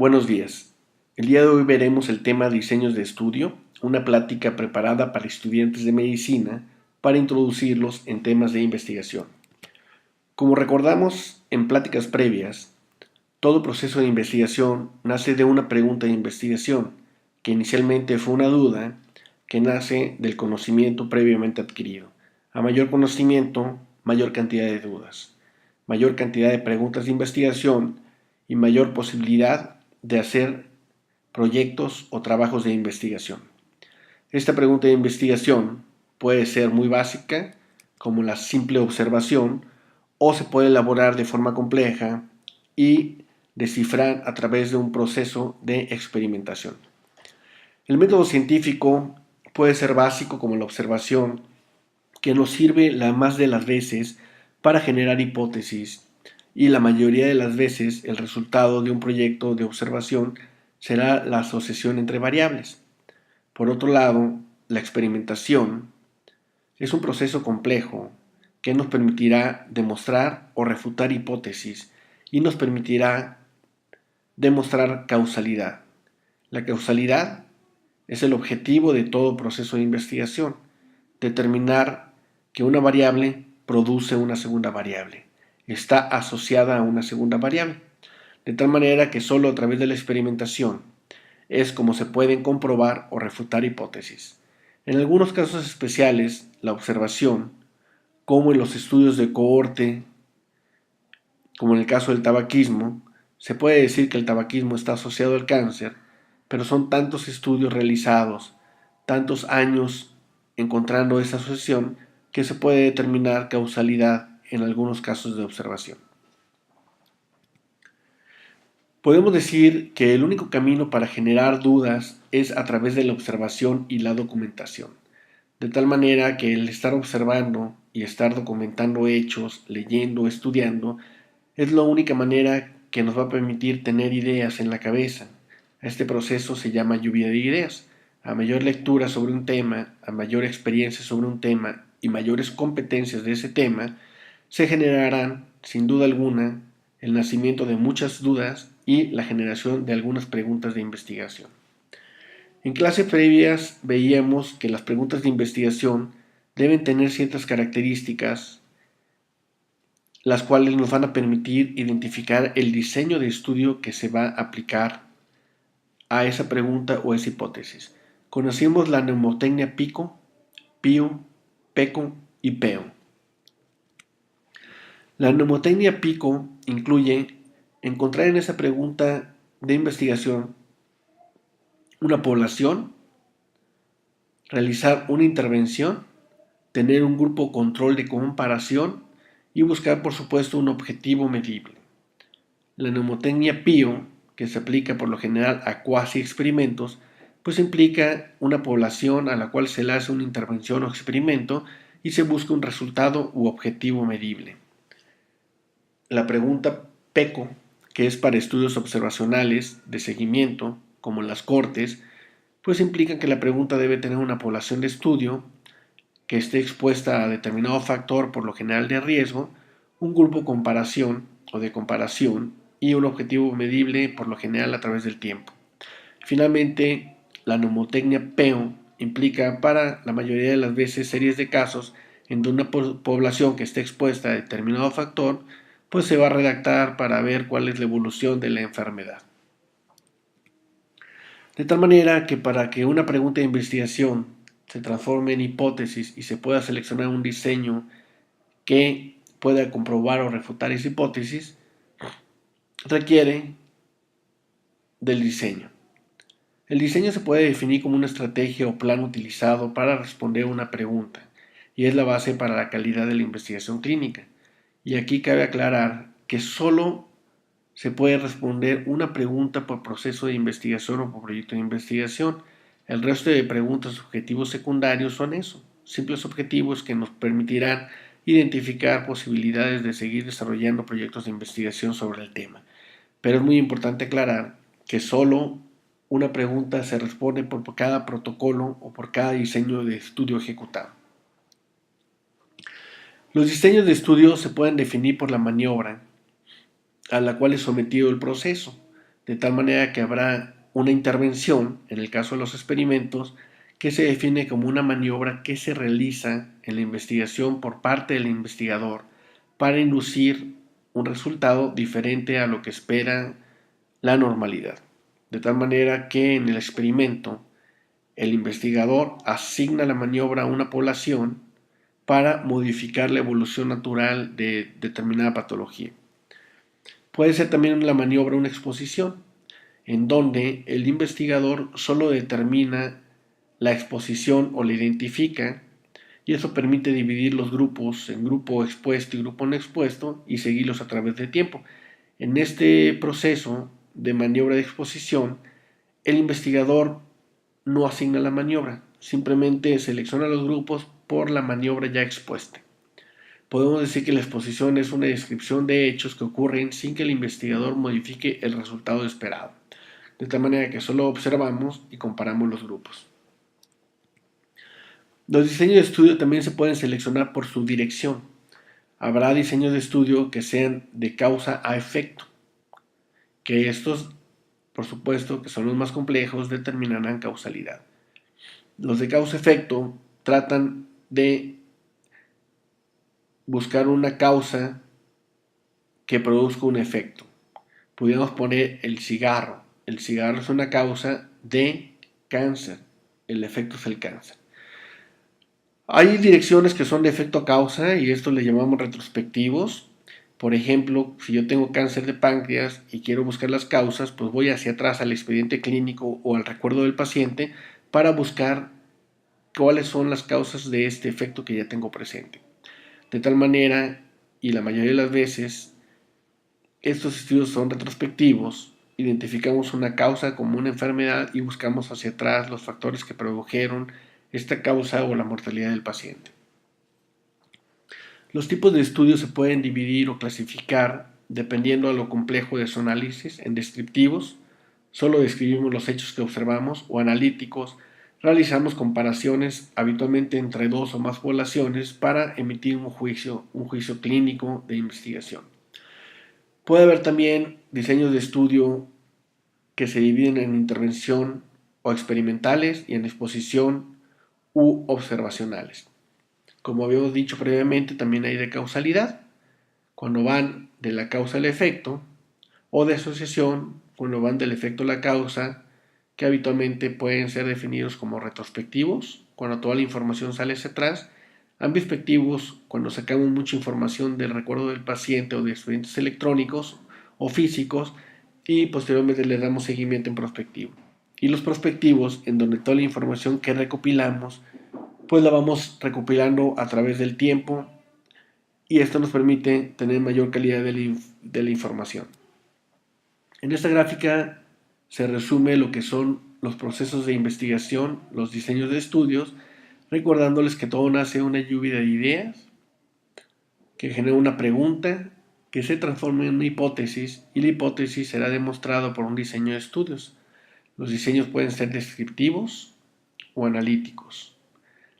Buenos días. El día de hoy veremos el tema diseños de estudio, una plática preparada para estudiantes de medicina para introducirlos en temas de investigación. Como recordamos en pláticas previas, todo proceso de investigación nace de una pregunta de investigación, que inicialmente fue una duda que nace del conocimiento previamente adquirido. A mayor conocimiento, mayor cantidad de dudas, mayor cantidad de preguntas de investigación y mayor posibilidad de hacer proyectos o trabajos de investigación. Esta pregunta de investigación puede ser muy básica, como la simple observación, o se puede elaborar de forma compleja y descifrar a través de un proceso de experimentación. El método científico puede ser básico como la observación, que nos sirve la más de las veces para generar hipótesis, y la mayoría de las veces el resultado de un proyecto de observación será la asociación entre variables. Por otro lado, la experimentación es un proceso complejo que nos permitirá demostrar o refutar hipótesis y nos permitirá demostrar causalidad. La causalidad es el objetivo de todo proceso de investigación, determinar que una variable produce una segunda variable, está asociada a una segunda variable, de tal manera que solo a través de la experimentación es como se pueden comprobar o refutar hipótesis. En algunos casos especiales, la observación, como en los estudios de cohorte, como en el caso del tabaquismo, se puede decir que el tabaquismo está asociado al cáncer, pero son tantos estudios realizados, tantos años encontrando esa asociación, que se puede determinar causalidad en algunos casos de observación. Podemos decir que el único camino para generar dudas es a través de la observación y la documentación, de tal manera que el estar observando y estar documentando hechos, leyendo, estudiando, es la única manera que nos va a permitir tener ideas en la cabeza. A este proceso se llama lluvia de ideas. A mayor lectura sobre un tema, a mayor experiencia sobre un tema y mayores competencias de ese tema, se generarán, sin duda alguna, el nacimiento de muchas dudas y la generación de algunas preguntas de investigación. En clases previas veíamos que las preguntas de investigación deben tener ciertas características, las cuales nos van a permitir identificar el diseño de estudio que se va a aplicar a esa pregunta o esa hipótesis. Conocimos la mnemotecnia PICO, PIO, PECO y PEO. La mnemotecnia PICO incluye encontrar en esa pregunta de investigación una población, realizar una intervención, tener un grupo control de comparación y buscar, por supuesto, un objetivo medible. La mnemotecnia PIO, que se aplica por lo general a cuasi experimentos, pues implica una población a la cual se le hace una intervención o experimento y se busca un resultado u objetivo medible. La pregunta PECO, que es para estudios observacionales de seguimiento, como en las cortes, pues implica que la pregunta debe tener una población de estudio que esté expuesta a determinado factor, por lo general de riesgo, un grupo comparación o de comparación y un objetivo medible, por lo general a través del tiempo. Finalmente, la mnemotecnia PEO implica para la mayoría de las veces series de casos en donde una población que esté expuesta a determinado factor, pues se va a redactar para ver cuál es la evolución de la enfermedad. De tal manera que para que una pregunta de investigación se transforme en hipótesis y se pueda seleccionar un diseño que pueda comprobar o refutar esa hipótesis, requiere del diseño. El diseño se puede definir como una estrategia o plan utilizado para responder a una pregunta y es la base para la calidad de la investigación clínica. Y aquí cabe aclarar que solo se puede responder una pregunta por proceso de investigación o por proyecto de investigación. El resto de preguntas objetivos secundarios son eso, simples objetivos que nos permitirán identificar posibilidades de seguir desarrollando proyectos de investigación sobre el tema. Pero es muy importante aclarar que solo una pregunta se responde por cada protocolo o por cada diseño de estudio ejecutado. Los diseños de estudio se pueden definir por la maniobra a la cual es sometido el proceso, de tal manera que habrá una intervención, en el caso de los experimentos, que se define como una maniobra que se realiza en la investigación por parte del investigador para inducir un resultado diferente a lo que espera la normalidad. De tal manera que en el experimento el investigador asigna la maniobra a una población para modificar la evolución natural de determinada patología. Puede ser también la maniobra una exposición, en donde el investigador solo determina la exposición o la identifica, y eso permite dividir los grupos en grupo expuesto y grupo no expuesto y seguirlos a través del tiempo. En este proceso de maniobra de exposición, el investigador no asigna la maniobra, simplemente selecciona los grupos por la maniobra ya expuesta. Podemos decir que la exposición es una descripción de hechos que ocurren sin que el investigador modifique el resultado esperado, de tal manera que solo observamos y comparamos los grupos. Los diseños de estudio también se pueden seleccionar por su dirección. Habrá diseños de estudio que sean de causa a efecto, que estos, por supuesto, que son los más complejos, determinarán causalidad. Los de causa-efecto tratan de buscar una causa que produzca un efecto. Pudiéramos poner el cigarro. El cigarro es una causa de cáncer. El efecto es el cáncer. Hay direcciones que son de efecto a causa y esto le llamamos retrospectivos. Por ejemplo, si yo tengo cáncer de páncreas y quiero buscar las causas, pues voy hacia atrás al expediente clínico o al recuerdo del paciente para buscar cuáles son las causas de este efecto que ya tengo presente. De tal manera, y la mayoría de las veces, estos estudios son retrospectivos, identificamos una causa como una enfermedad y buscamos hacia atrás los factores que produjeron esta causa o la mortalidad del paciente. Los tipos de estudios se pueden dividir o clasificar dependiendo de lo complejo de su análisis en descriptivos, solo describimos los hechos que observamos, o analíticos, realizamos comparaciones habitualmente entre dos o más poblaciones para emitir un juicio clínico de investigación. Puede haber también diseños de estudio que se dividen en intervención o experimentales y en exposición u observacionales. Como habíamos dicho previamente, también hay de causalidad, cuando van de la causa al efecto, o de asociación, cuando van del efecto a la causa, que habitualmente pueden ser definidos como retrospectivos, cuando toda la información sale hacia atrás, ambispectivos, cuando sacamos mucha información del recuerdo del paciente o de expedientes electrónicos o físicos, y posteriormente le damos seguimiento en prospectivo. Y los prospectivos, en donde toda la información que recopilamos pues la vamos recopilando a través del tiempo y esto nos permite tener mayor calidad de la información. En esta gráfica se resume lo que son los procesos de investigación, los diseños de estudios, recordándoles que todo nace de una lluvia de ideas que genera una pregunta que se transforma en una hipótesis y la hipótesis será demostrada por un diseño de estudios. Los diseños pueden ser descriptivos o analíticos.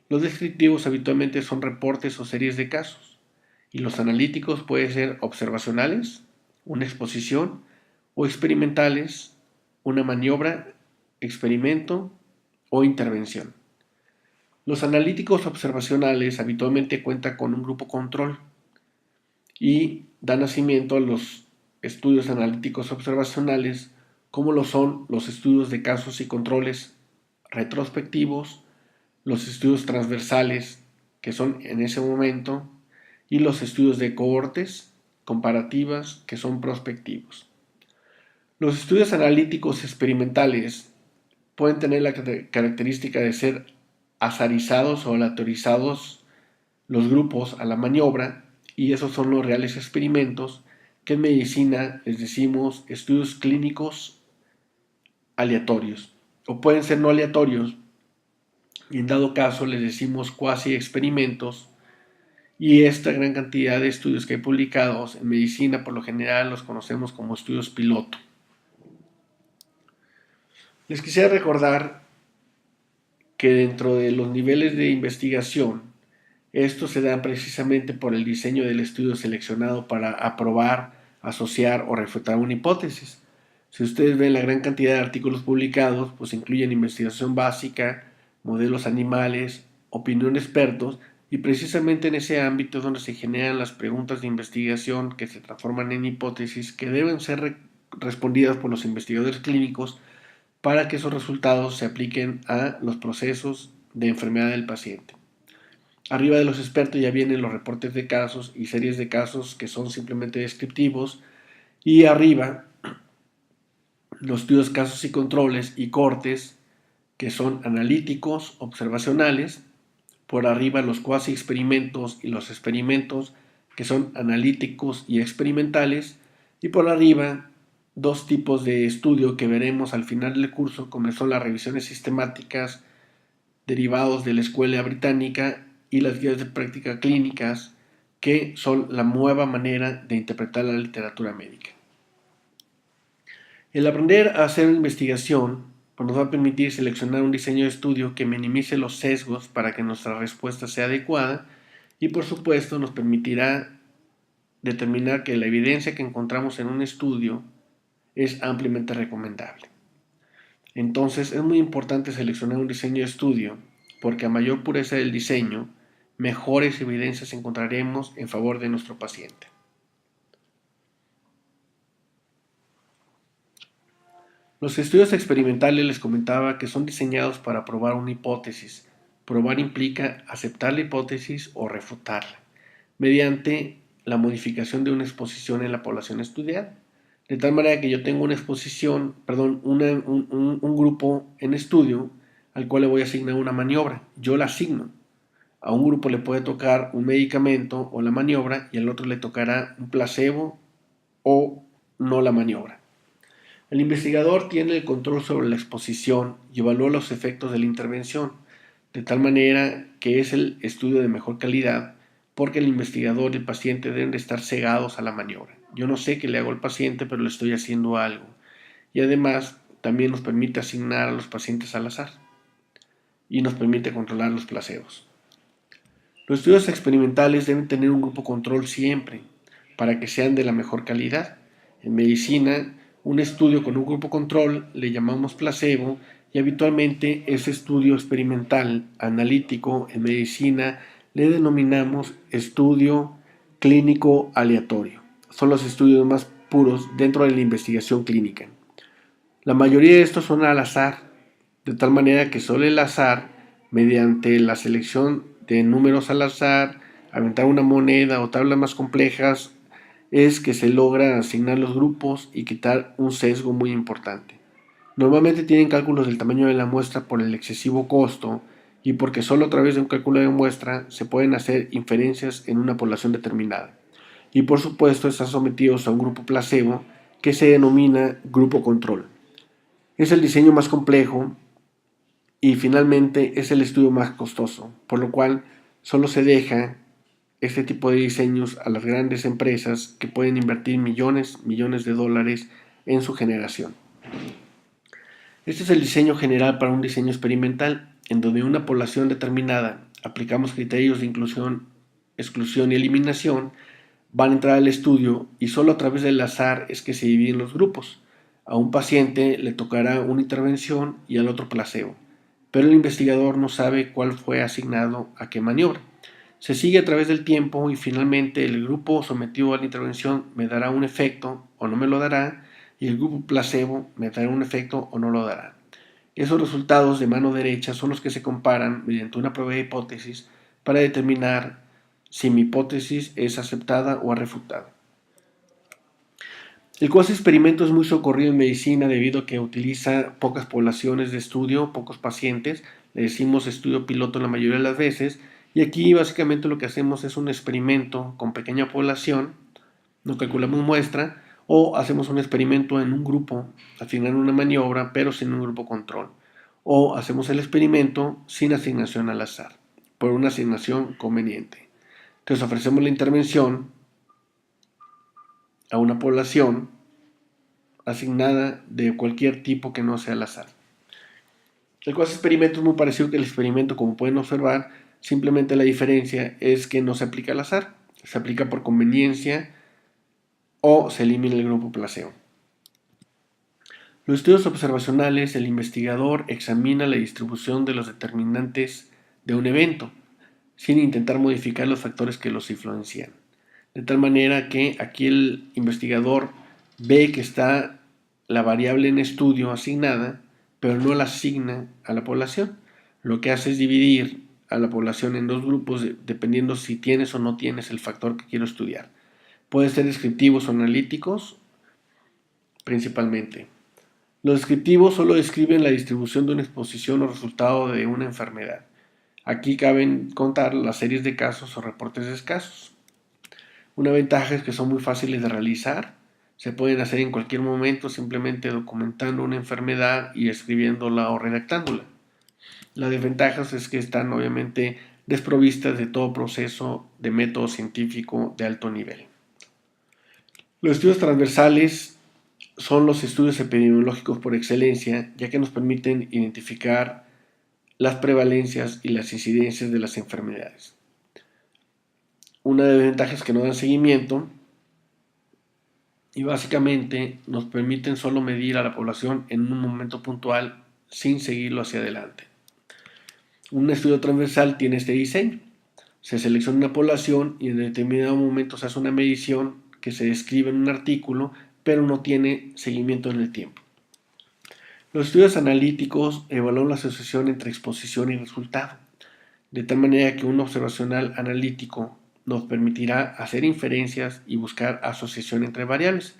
Los descriptivos habitualmente son reportes o series de casos y los analíticos pueden ser observacionales, una exposición, o experimentales, una maniobra, experimento o intervención. Los analíticos observacionales habitualmente cuentan con un grupo control y dan nacimiento a los estudios analíticos observacionales, como lo son los estudios de casos y controles retrospectivos, los estudios transversales, que son en ese momento, y los estudios de cohortes comparativas, que son prospectivos. Los estudios analíticos experimentales pueden tener la característica de ser azarizados o aleatorizados los grupos a la maniobra, y esos son los reales experimentos, que en medicina les decimos estudios clínicos aleatorios, o pueden ser no aleatorios, y en dado caso les decimos cuasi experimentos, y esta gran cantidad de estudios que hay publicados en medicina por lo general los conocemos como estudios piloto. Les quisiera recordar que dentro de los niveles de investigación, estos se dan precisamente por el diseño del estudio seleccionado para aprobar, asociar o refutar una hipótesis. Si ustedes ven la gran cantidad de artículos publicados, pues incluyen investigación básica, modelos animales, opinión de expertos, y precisamente en ese ámbito es donde se generan las preguntas de investigación que se transforman en hipótesis que deben ser respondidas por los investigadores clínicos para que esos resultados se apliquen a los procesos de enfermedad del paciente. Arriba de los expertos ya vienen los reportes de casos y series de casos que son simplemente descriptivos, y arriba los estudios casos y controles y cortes que son analíticos, observacionales. Por arriba los cuasi experimentos y los experimentos que son analíticos y experimentales. Y por arriba dos tipos de estudio que veremos al final del curso, como son las revisiones sistemáticas derivados de la escuela británica y las guías de práctica clínicas, que son la nueva manera de interpretar la literatura médica. El aprender a hacer investigación pues nos va a permitir seleccionar un diseño de estudio que minimice los sesgos para que nuestra respuesta sea adecuada, y por supuesto nos permitirá determinar que la evidencia que encontramos en un estudio es ampliamente recomendable. Entonces es muy importante seleccionar un diseño de estudio porque a mayor pureza del diseño, mejores evidencias encontraremos en favor de nuestro paciente. Los estudios experimentales les comentaba que son diseñados para probar una hipótesis. Probar implica aceptar la hipótesis o refutarla, mediante la modificación de una exposición en la población estudiada. De tal manera que yo tengo una exposición, un grupo en estudio al cual le voy a asignar una maniobra. Yo la asigno. A un grupo le puede tocar un medicamento o la maniobra, y al otro le tocará un placebo o no la maniobra. El investigador tiene el control sobre la exposición y evalúa los efectos de la intervención, de tal manera que es el estudio de mejor calidad, porque el investigador y el paciente deben de estar cegados a la maniobra. Yo no sé qué le hago al paciente, pero le estoy haciendo algo. Y además también nos permite asignar a los pacientes al azar y nos permite controlar los placebos. Los estudios experimentales deben tener un grupo control siempre, para que sean de la mejor calidad. En medicina, un estudio con un grupo control le llamamos placebo, y habitualmente ese estudio experimental analítico en medicina le denominamos estudio clínico aleatorio. Son los estudios más puros dentro de la investigación clínica. La mayoría de estos son al azar, de tal manera que solo el azar, mediante la selección de números al azar, aventar una moneda o tablas más complejas, es que se logra asignar los grupos y quitar un sesgo muy importante. Normalmente tienen cálculos del tamaño de la muestra por el excesivo costo, y porque solo a través de un cálculo de muestra se pueden hacer inferencias en una población determinada. Y por supuesto están sometidos a un grupo placebo que se denomina grupo control. Es el diseño más complejo y finalmente es el estudio más costoso, por lo cual solo se deja este tipo de diseños a las grandes empresas que pueden invertir millones de dólares en su generación. Este es el diseño general para un diseño experimental, en donde una población determinada aplicamos criterios de inclusión, exclusión y eliminación, van a entrar al estudio y solo a través del azar es que se dividen los grupos. A un paciente le tocará una intervención y al otro placebo, pero el investigador no sabe cuál fue asignado a qué maniobra. Se sigue a través del tiempo y finalmente el grupo sometido a la intervención me dará un efecto o no me lo dará, y el grupo placebo me dará un efecto o no lo dará. Esos resultados de mano derecha son los que se comparan mediante una prueba de hipótesis para determinar si mi hipótesis es aceptada o refutada. El cuasi experimento es muy socorrido en medicina debido a que utiliza pocas poblaciones de estudio, pocos pacientes. Le decimos estudio piloto la mayoría de las veces, y aquí básicamente lo que hacemos es un experimento con pequeña población, no calculamos muestra, o hacemos un experimento en un grupo, asignando una maniobra pero sin un grupo control, o hacemos el experimento sin asignación al azar, por una asignación conveniente. Entonces ofrecemos la intervención a una población asignada de cualquier tipo que no sea al azar. El cuasi experimento es muy parecido que el experimento, como pueden observar, simplemente la diferencia es que no se aplica al azar, se aplica por conveniencia o se elimina el grupo placebo. Los estudios observacionales, el investigador examina la distribución de los determinantes de un evento, sin intentar modificar los factores que los influencian. De tal manera que aquí el investigador ve que está la variable en estudio asignada, pero no la asigna a la población. Lo que hace es dividir a la población en dos grupos dependiendo si tienes o no tienes el factor que quiero estudiar. Pueden ser descriptivos o analíticos, principalmente. Los descriptivos solo describen la distribución de una exposición o resultado de una enfermedad. Aquí caben contar las series de casos o reportes de casos. Una ventaja es que son muy fáciles de realizar. Se pueden hacer en cualquier momento simplemente documentando una enfermedad y escribiéndola o redactándola. Las desventajas es que están obviamente desprovistas de todo proceso de método científico de alto nivel. Los estudios transversales son los estudios epidemiológicos por excelencia, ya que nos permiten identificar las prevalencias y las incidencias de las enfermedades. Una de las ventajas es que no dan seguimiento y básicamente nos permiten solo medir a la población en un momento puntual sin seguirlo hacia adelante. Un estudio transversal tiene este diseño. Se selecciona una población y en determinado momento se hace una medición que se describe en un artículo, pero no tiene seguimiento en el tiempo. Los estudios analíticos evalúan la asociación entre exposición y resultado, de tal manera que un observacional analítico nos permitirá hacer inferencias y buscar asociación entre variables.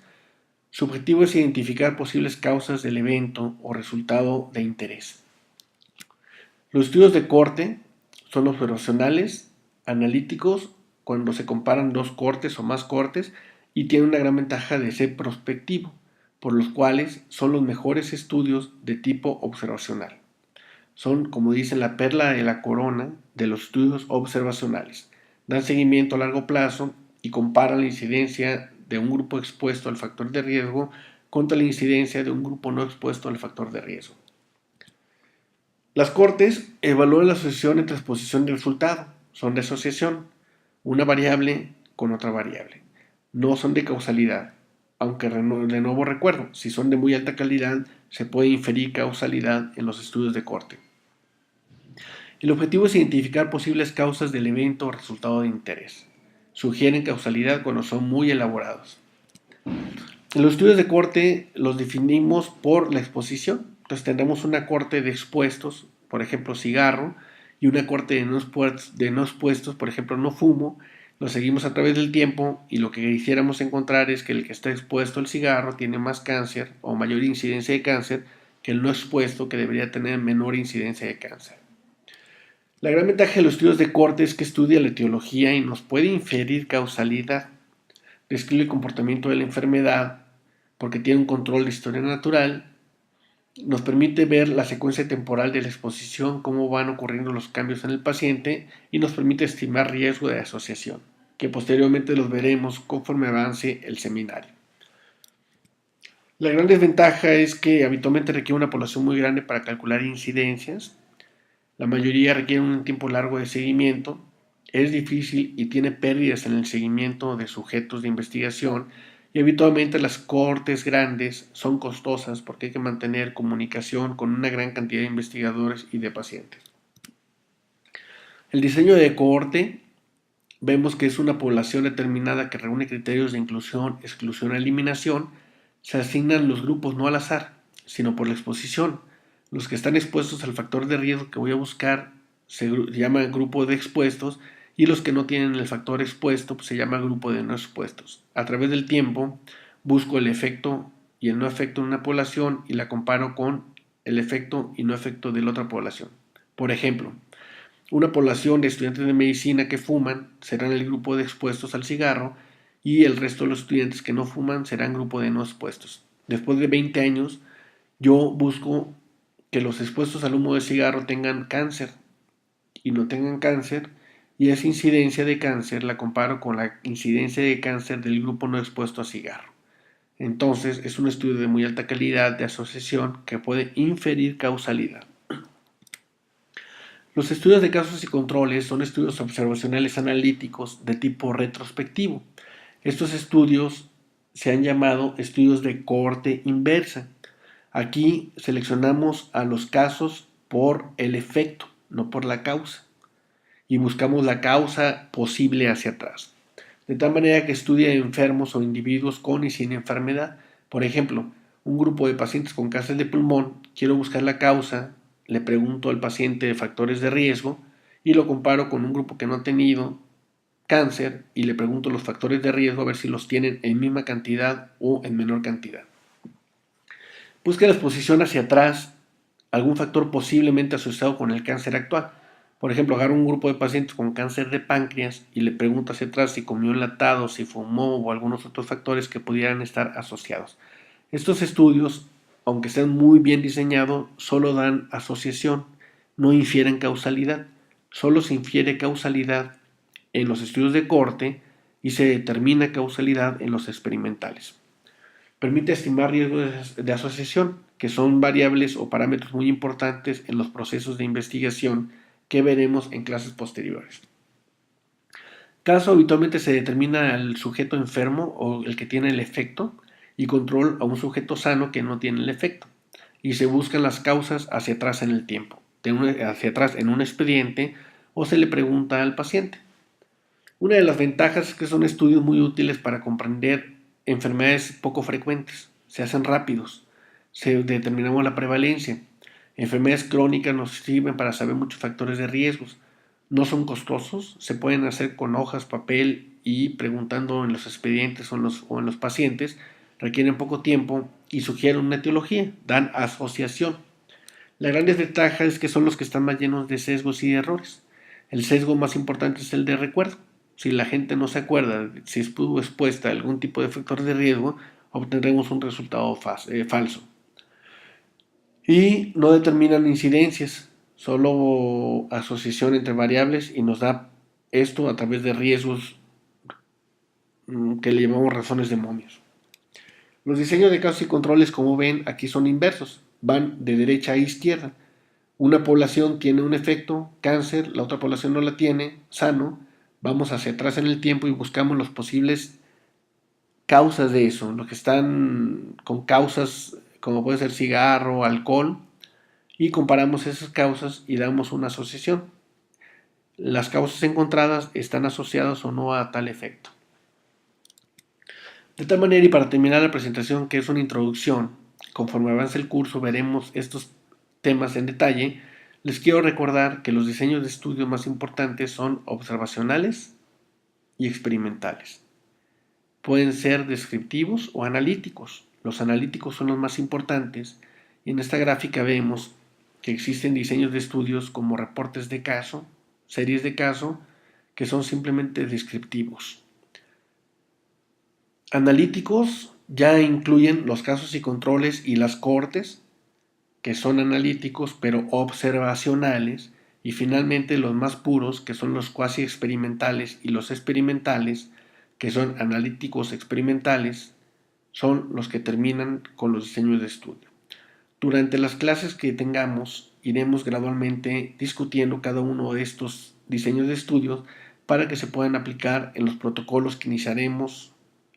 Su objetivo es identificar posibles causas del evento o resultado de interés. Los estudios de corte son observacionales, analíticos, cuando se comparan dos cortes o más cortes, y tienen una gran ventaja de ser prospectivo, por los cuales son los mejores estudios de tipo observacional. Son, como dicen, la perla de la corona de los estudios observacionales. Dan seguimiento a largo plazo y comparan la incidencia de un grupo expuesto al factor de riesgo contra la incidencia de un grupo no expuesto al factor de riesgo. Las cortes evalúan la asociación entre exposición y resultado. Son de asociación, una variable con otra variable. No son de causalidad, aunque de nuevo recuerdo, si son de muy alta calidad, se puede inferir causalidad en los estudios de corte. El objetivo es identificar posibles causas del evento o resultado de interés. Sugieren causalidad cuando son muy elaborados. En los estudios de corte los definimos por la exposición. Entonces tendremos una corte de expuestos, por ejemplo cigarro, y una corte de no expuestos, por ejemplo no fumo. Lo seguimos a través del tiempo y lo que quisiéramos encontrar es que el que está expuesto al cigarro tiene más cáncer o mayor incidencia de cáncer que el no expuesto, que debería tener menor incidencia de cáncer. La gran ventaja de los estudios de corte es que estudia la etiología y nos puede inferir causalidad. Describe el comportamiento de la enfermedad porque tiene un control de historia natural. Nos permite ver la secuencia temporal de la exposición, cómo van ocurriendo los cambios en el paciente y nos permite estimar riesgo de asociación, que posteriormente los veremos conforme avance el seminario. La gran desventaja es que habitualmente requiere una población muy grande para calcular incidencias. La mayoría requiere un tiempo largo de seguimiento, es difícil y tiene pérdidas en el seguimiento de sujetos de investigación y habitualmente las cohortes grandes son costosas porque hay que mantener comunicación con una gran cantidad de investigadores y de pacientes. El diseño de cohorte vemos que es una población determinada que reúne criterios de inclusión, exclusión, eliminación. Se asignan los grupos no al azar, sino por la exposición. Los que están expuestos al factor de riesgo que voy a buscar se llama grupo de expuestos y los que no tienen el factor expuesto pues se llama grupo de no expuestos. A través del tiempo busco el efecto y el no efecto de una población y la comparo con el efecto y no efecto de la otra población. Por ejemplo, una población de estudiantes de medicina que fuman serán el grupo de expuestos al cigarro y el resto de los estudiantes que no fuman serán grupo de no expuestos. Después de 20 años, yo busco que los expuestos al humo de cigarro tengan cáncer y no tengan cáncer, y esa incidencia de cáncer la comparo con la incidencia de cáncer del grupo no expuesto a cigarro. Entonces es un estudio de muy alta calidad de asociación que puede inferir causalidad. Los estudios de casos y controles son estudios observacionales analíticos de tipo retrospectivo. Estos estudios se han llamado estudios de cohorte inversa. Aquí seleccionamos a los casos por el efecto, no por la causa, y buscamos la causa posible hacia atrás, de tal manera que estudie enfermos o individuos con y sin enfermedad. Por ejemplo, un grupo de pacientes con cáncer de pulmón, quiero buscar la causa, le pregunto al paciente de factores de riesgo y lo comparo con un grupo que no ha tenido cáncer y le pregunto los factores de riesgo a ver si los tienen en misma cantidad o en menor cantidad. Busque la exposición hacia atrás, algún factor posiblemente asociado con el cáncer actual. Por ejemplo, agarro un grupo de pacientes con cáncer de páncreas y le pregunto hacia atrás si comió enlatado, si fumó o algunos otros factores que pudieran estar asociados. Estos estudios, aunque estén muy bien diseñados, solo dan asociación, no infieren causalidad. Solo se infiere causalidad en los estudios de corte y se determina causalidad en los experimentales. Permite estimar riesgos de asociación, que son variables o parámetros muy importantes en los procesos de investigación que veremos en clases posteriores. Caso habitualmente se determina al sujeto enfermo o el que tiene el efecto y control a un sujeto sano que no tiene el efecto. Y se buscan las causas hacia atrás en el tiempo, hacia atrás en un expediente o se le pregunta al paciente. Una de las ventajas es que son estudios muy útiles para comprender enfermedades poco frecuentes, se hacen rápidos, se determinamos la prevalencia. Enfermedades crónicas nos sirven para saber muchos factores de riesgos. No son costosos, se pueden hacer con hojas, papel y preguntando en los expedientes o en los pacientes, requieren poco tiempo y sugieren una etiología, dan asociación. La gran desventaja es que son los que están más llenos de sesgos y de errores. El sesgo más importante es el de recuerdo. Si la gente no se acuerda si estuvo expuesta a algún tipo de factor de riesgo, obtendremos un resultado falso. Y no determinan incidencias, solo asociación entre variables y nos da esto a través de riesgos que le llamamos razones de momios. Los diseños de casos y controles, como ven, aquí son inversos, van de derecha a izquierda. Una población tiene un efecto, cáncer, la otra población no la tiene, sano. Vamos hacia atrás en el tiempo y buscamos las posibles causas de eso, los que están con causas como puede ser cigarro, alcohol, y comparamos esas causas y damos una asociación. Las causas encontradas están asociadas o no a tal efecto. De tal manera, y para terminar la presentación, que es una introducción, conforme avance el curso veremos estos temas en detalle, les quiero recordar que los diseños de estudio más importantes son observacionales y experimentales. Pueden ser descriptivos o analíticos. Los analíticos son los más importantes y en esta gráfica vemos que existen diseños de estudios como reportes de caso, series de caso, que son simplemente descriptivos. Analíticos ya incluyen los casos y controles y las cohortes, que son analíticos pero observacionales, y finalmente los más puros, que son los cuasi experimentales y los experimentales, que son analíticos experimentales, son los que terminan con los diseños de estudio. Durante las clases que tengamos, iremos gradualmente discutiendo cada uno de estos diseños de estudios para que se puedan aplicar en los protocolos que iniciaremos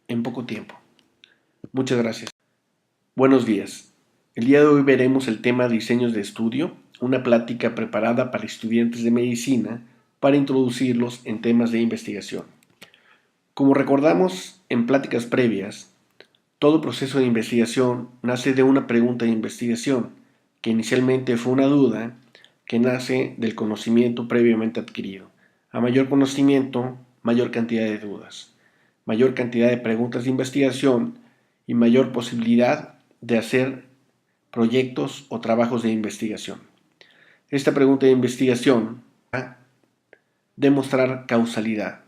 en poco tiempo. Muchas gracias. Buenos días. El día de hoy veremos el tema diseños de estudio, una plática preparada para estudiantes de medicina para introducirlos en temas de investigación. Como recordamos en pláticas previas, todo proceso de investigación nace de una pregunta de investigación, que inicialmente fue una duda que nace del conocimiento previamente adquirido. A mayor conocimiento, mayor cantidad de dudas, mayor cantidad de preguntas de investigación y mayor posibilidad de hacer proyectos o trabajos de investigación. Esta pregunta de investigación va a demostrar causalidad.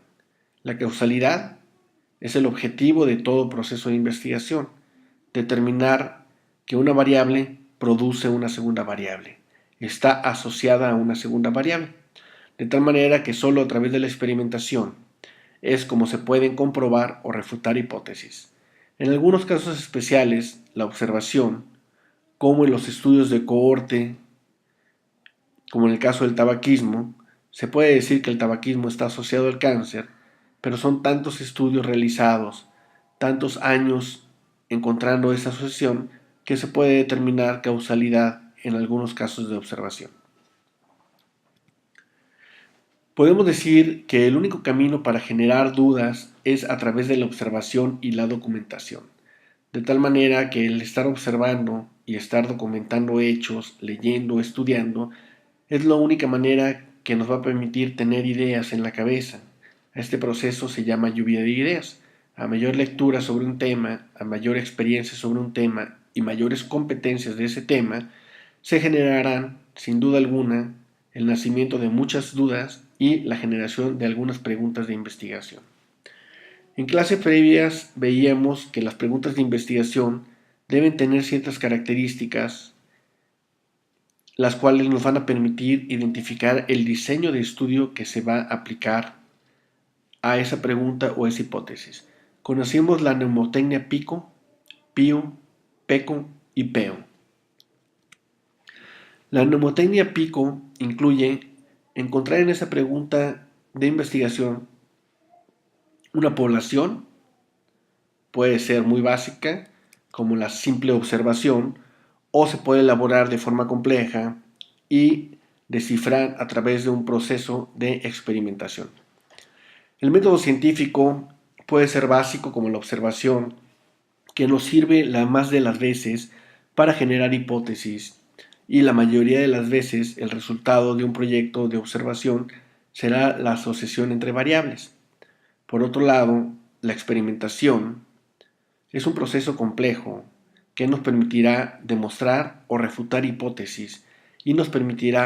La causalidad es el objetivo de todo proceso de investigación, determinar que una variable produce una segunda variable, está asociada a una segunda variable, de tal manera que solo a través de la experimentación es como se pueden comprobar o refutar hipótesis. En algunos casos especiales, la observación, como en los estudios de cohorte, como en el caso del tabaquismo, se puede decir que el tabaquismo está asociado al cáncer, pero son tantos estudios realizados, tantos años encontrando esa asociación, que se puede determinar causalidad en algunos casos de observación. Podemos decir que el único camino para generar dudas es a través de la observación y la documentación, de tal manera que el estar observando y estar documentando hechos, leyendo, estudiando, es la única manera que nos va a permitir tener ideas en la cabeza. Este proceso se llama lluvia de ideas. A mayor lectura sobre un tema, a mayor experiencia sobre un tema y mayores competencias de ese tema, se generarán, sin duda alguna, el nacimiento de muchas dudas y la generación de algunas preguntas de investigación. En clases previas veíamos que las preguntas de investigación deben tener ciertas características, las cuales nos van a permitir identificar el diseño de estudio que se va a aplicar a esa pregunta o esa hipótesis. Conocimos la mnemotecnia PICO, PIO, PECO y PEO. La mnemotecnia PICO incluye encontrar en esa pregunta de investigación una población, puede ser muy básica, como la simple observación, o se puede elaborar de forma compleja y descifrar a través de un proceso de experimentación. El método científico puede ser básico como la observación, que nos sirve la más de las veces para generar hipótesis, y la mayoría de las veces el resultado de un proyecto de observación será la asociación entre variables. Por otro lado, la experimentación es un proceso complejo que nos permitirá demostrar o refutar hipótesis y nos permitirá